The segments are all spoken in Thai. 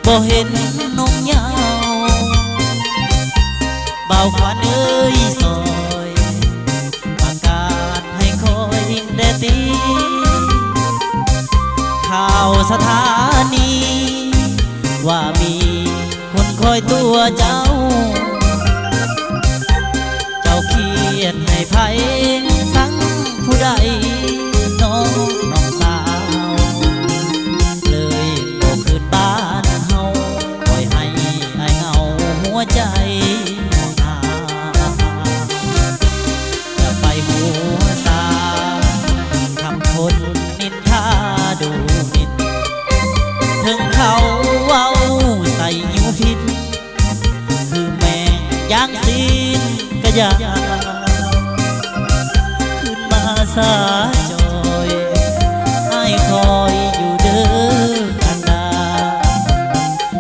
บ่เห็นนกเหยาเบาขวัญเอ้ยซอยประกาศให้คอยแดตีข่าวสถานีว่ามีคนคอยตัวเจ้าเขียนให้ไผสังผู้ใดน้องสาวเลยบอกคืนบ้านเฮาปล่อยให้ไอ้เงาหัวใจห่วงหาจะไปหัวตาทำคนนินทาดูหมิ่นถึงเขาเว้าใส่ยูพิษคือแม่ย่างซีนก็อยากขึ้นมาสาจอยให้คอยอยู่เด้อกันดา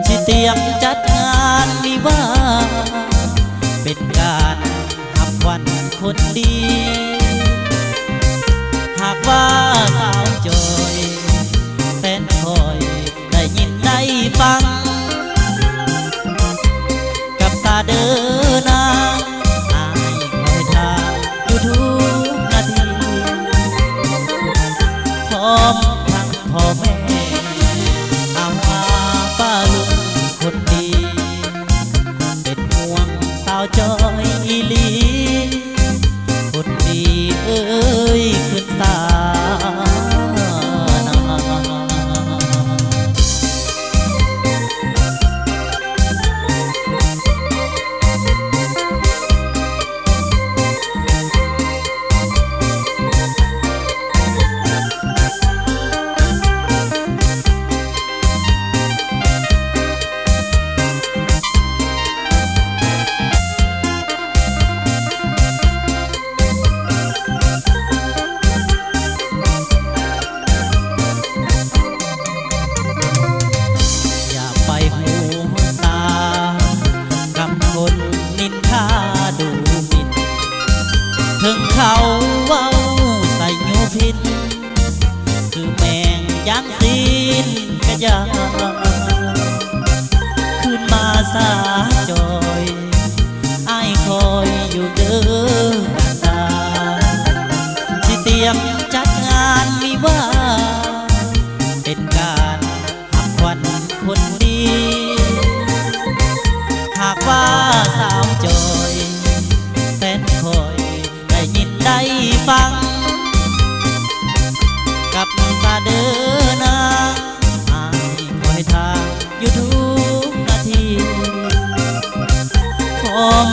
ที่เตรียมจัดงานวิวาเป็นการหับวันคนดีหากว่าสาวจอยแฟนคอยได้ยินได้ฟังกับสาเดินนางทุกนาทีพร้อมทั้งพ่อแม่อาป้าลุงคนดีเป็นห่วงสาวจอยอีลีคนดีเอ้ยขึ้นตาถึงเขาเว้าใส่ยูพิษคือแมงย่างซีนก็อยากขึ้นมาสาจอยไอ้คอยอยู่เด้อกันดาที่เตรียมจัดงานวิวาเป็นการหักขวัญคนดีหากว่าสาวจอยแฟนคอยได้ยินได้ฟังกับตาเดินนาอายคอยทางอยู่ทุกนาทีพร้อม